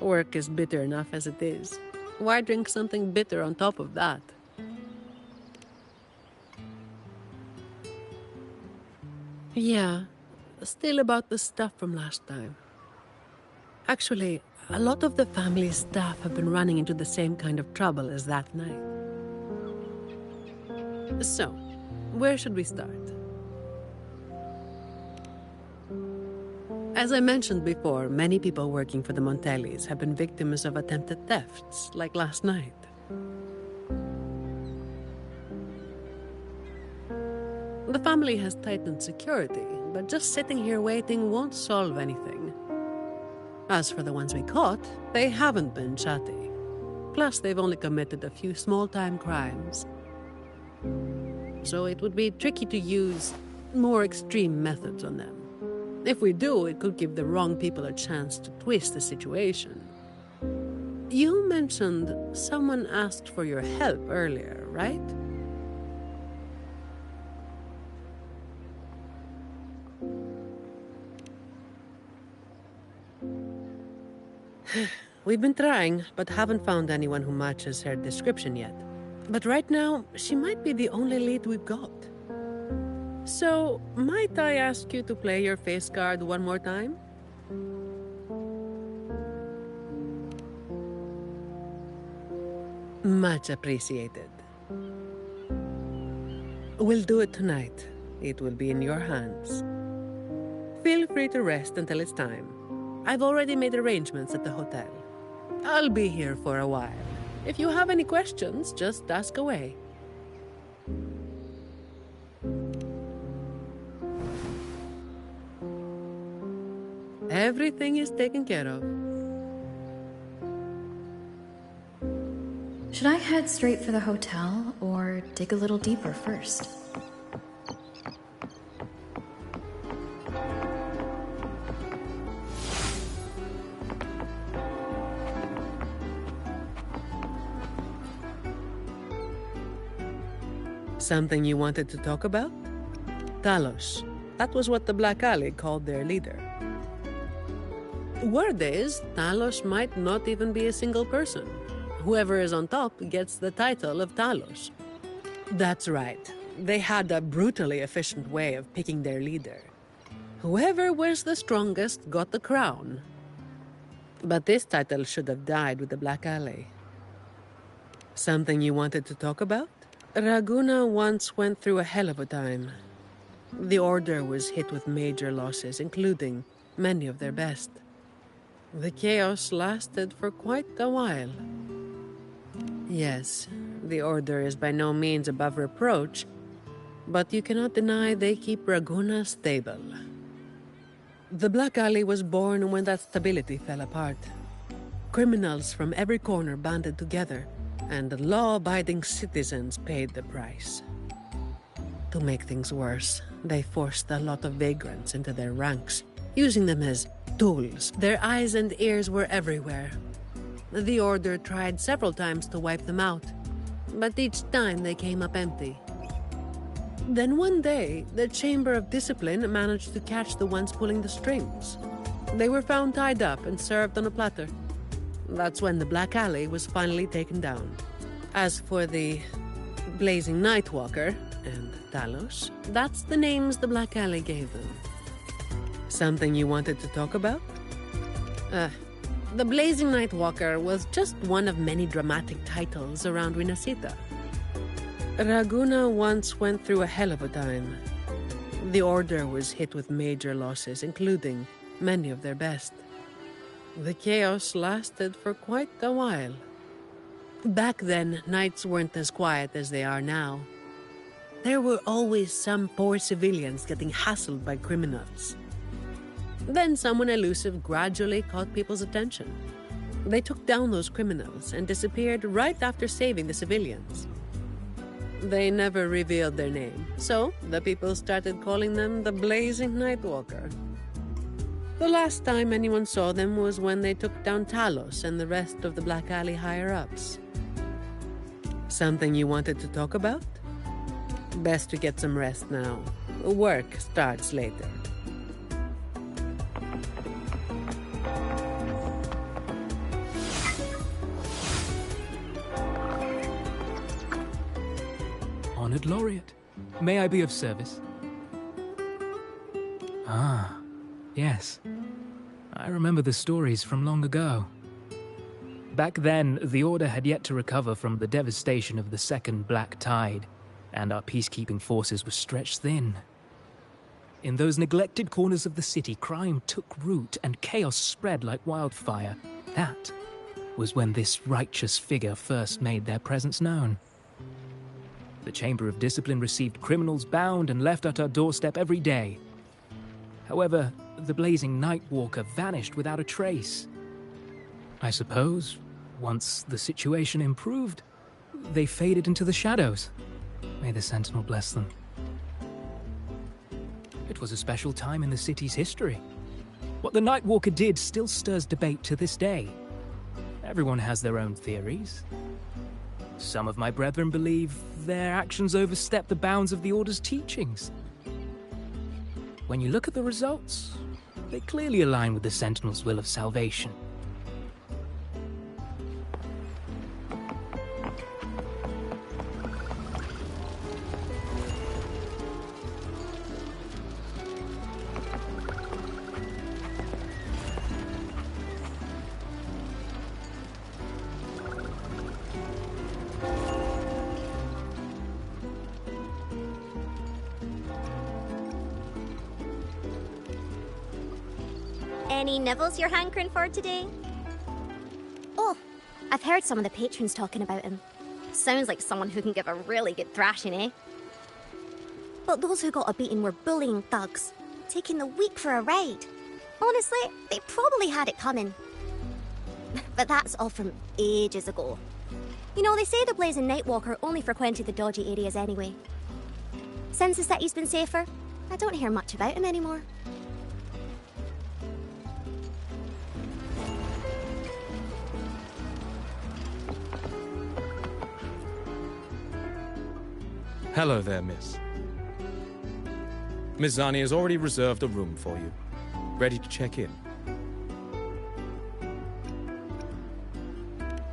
Work is bitter enough as it is. Why drink something bitter on top of that? Yeah, still about the stuff from last time. Actually, a lot of the family's staff have been running into the same kind of trouble as that night. So, where should we start? As I mentioned before, many people working for the Montellis have been victims of attempted thefts, like last night. The family has tightened security, but just sitting here waiting won't solve anything. As for the ones we caught, they haven't been chatty. Plus, they've only committed a few small-time crimes. So it would be tricky to use more extreme methods on them. If we do, it could give the wrong people a chance to twist the situation. You mentioned someone asked for your help earlier, right? We've been trying, but haven't found anyone who matches her description yet. But right now, she might be the only lead we've got. So, might I ask you to play your face card one more time? Much appreciated. We'll do it tonight. It will be in your hands. Feel free to rest until it's time. I've already made arrangements at the hotel. I'll be here for a while. If you have any questions, just ask away. Everything is taken care of. Should I head straight for the hotel or dig a little deeper first? Something you wanted to talk about? Talos. That was what the Black Alley called their leader. Word is, Talos might not even be a single person. Whoever is on top gets the title of Talos. That's right. They had a brutally efficient way of picking their leader. Whoever was the strongest got the crown. But this title should have died with the Black Alley. Something you wanted to talk about? Raguna once went through a hell of a time. The Order was hit with major losses, including many of their best. The chaos lasted for quite a while. Yes, the Order is by no means above reproach, but you cannot deny they keep Raguna stable. The Black Alley was born when that stability fell apart. Criminals from every corner banded together, and law-abiding citizens paid the price. To make things worse, they forced a lot of vagrants into their ranks, using them as tools. Their eyes and ears were everywhere. The Order tried several times to wipe them out, but each time they came up empty. Then one day, the Chamber of Discipline managed to catch the ones pulling the strings. They were found tied up and served on a platter. That's when the Black Alley was finally taken down. As for the Blazing Nightwalker and Talos, that's the names the Black Alley gave them. Something you wanted to talk about? The Blazing Nightwalker was just one of many dramatic titles around Winasita. Raguna once went through a hell of a time. The Order was hit with major losses, including many of their best. The chaos lasted for quite a while. Back then, nights weren't as quiet as they are now. There were always some poor civilians getting hassled by criminals. Then someone elusive gradually caught people's attention. They took down those criminals and disappeared right after saving the civilians. They never revealed their name, so the people started calling them the Blazing Nightwalker. The last time anyone saw them was when they took down Talos and the rest of the Black Alley higher-ups. Something you wanted to talk about? Best to get some rest now. Work starts later. Wizard Laureate. May I be of service? Ah, yes. I remember the stories from long ago. Back then, the Order had yet to recover from the devastation of the Second Black Tide, and our peacekeeping forces were stretched thin. In those neglected corners of the city, crime took root and chaos spread like wildfire. That was when this righteous figure first made their presence known. The Chamber of Discipline received criminals bound and left at our doorstep every day. However, the blazing Nightwalker vanished without a trace. I suppose, once the situation improved, they faded into the shadows. May the Sentinel bless them. It was a special time in the city's history. What the Nightwalker did still stirs debate to this day. Everyone has their own theories. Some of my brethren believe their actions overstep the bounds of the Order's teachings. When you look at the results, they clearly align with the Sentinel's will of salvation. Any nibbles you're hankering for today? Oh, I've heard some of the patrons talking about him. Sounds like someone who can give a really good thrashing, eh? But those who got a beating were bullying thugs, taking the weak for a ride. Honestly, they probably had it coming. But that's all from ages ago. You know, they say the Blazing Nightwalker only frequented the dodgy areas anyway. Since the city's been safer, I don't hear much about him anymore. Hello there, miss. Miss Zani has already reserved a room for you. Ready to check in.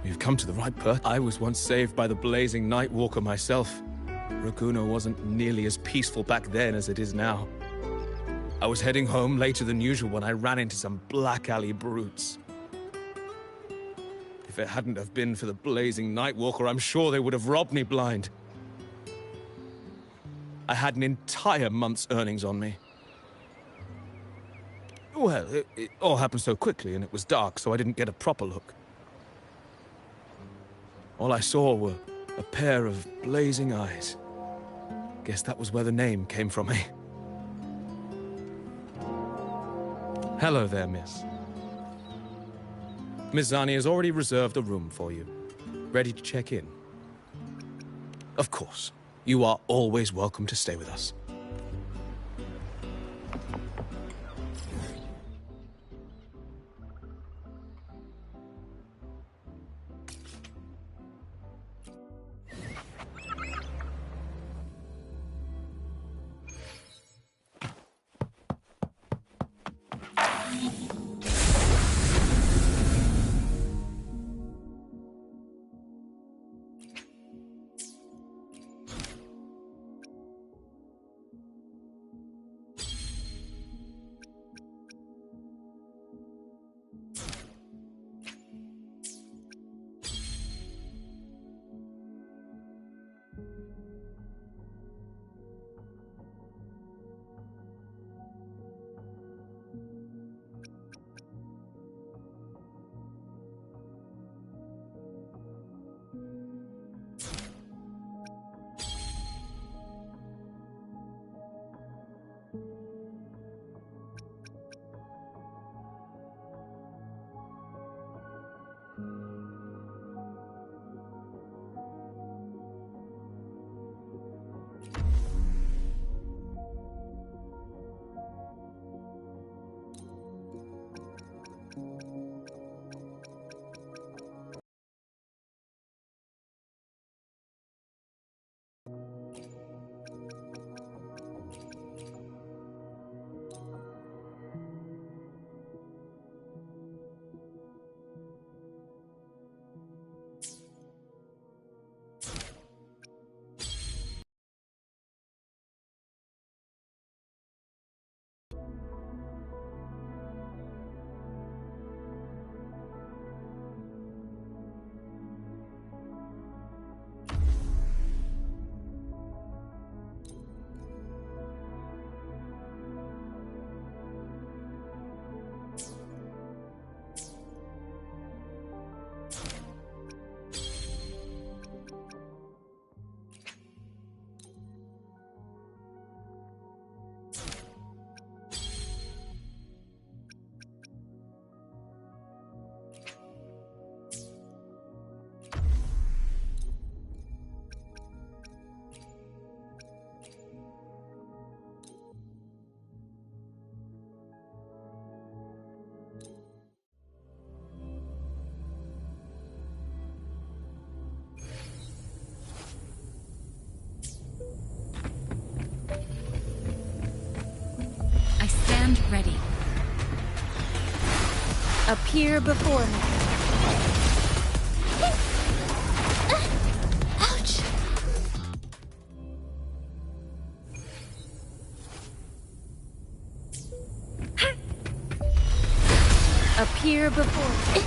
You've come to the right person. I was once saved by the blazing Nightwalker myself. Raguna wasn't nearly as peaceful back then as it is now. I was heading home later than usual when I ran into some black alley brutes. If it hadn't have been for the blazing Nightwalker, I'm sure they would have robbed me blind. I had an entire month's earnings on me. Well, it all happened so quickly and it was dark, so I didn't get a proper look. All I saw were a pair of blazing eyes. Guess that was where the name came from, eh? Hello there, miss. Miss Zani has already reserved a room for you. Ready to check in? Of course. You are always welcome to stay with us. Appear before me. Ouch! Appear before me.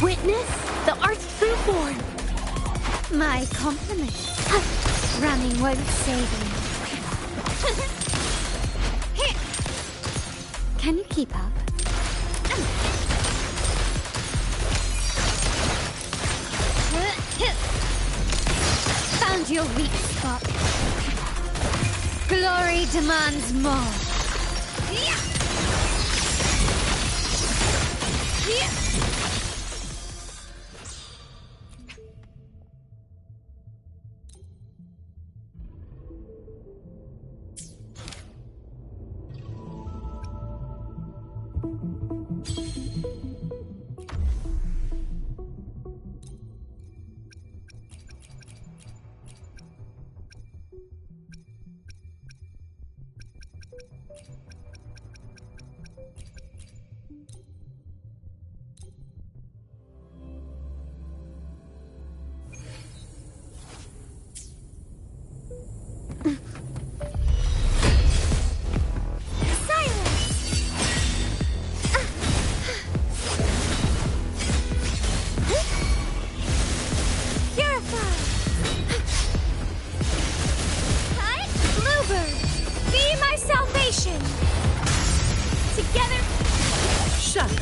Witness the art's true form. My compliments. Running won't save you. Can you keep up? Found your weak spot. Glory demands more.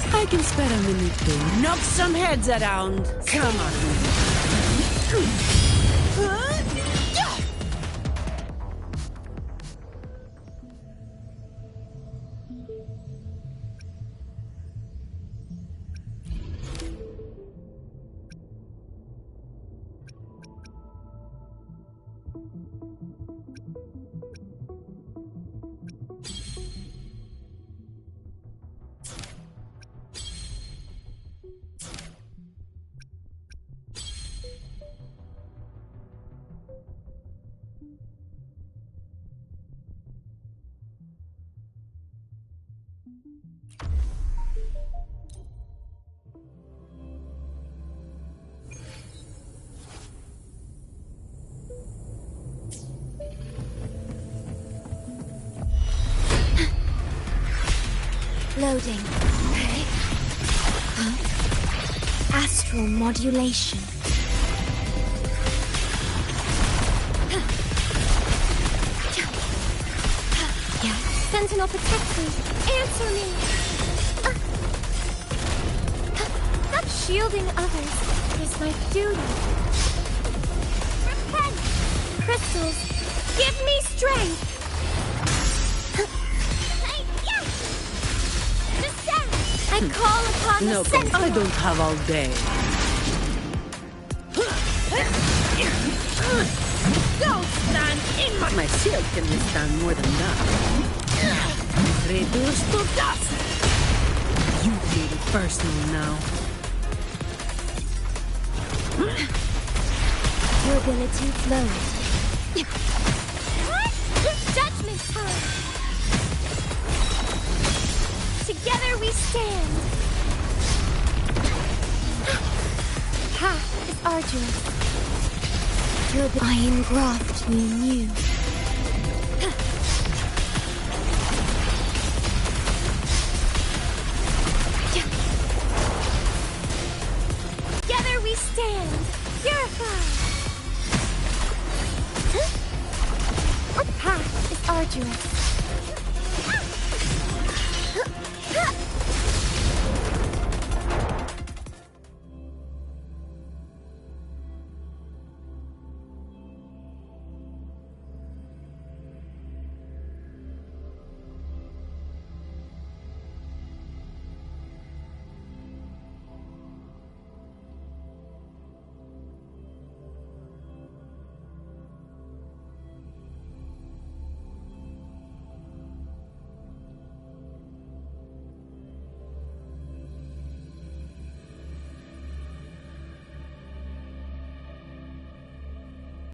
I can spare a minute to knock some heads around. Come on. Loading. Astral modulation. Sentinel, protect me. Answer me. Not shielding others is my duty. Repent. Crystals, give me strength. I call upon No, the Sentinel. I don't have all day. Don't stand in my shield can withstand more than that. Reduced to dust. You made it personal now. Your ability flows. Judgment time. Together we stand. Path is arduous. I engraft me new. Together we stand. Purified. Our path is arduous.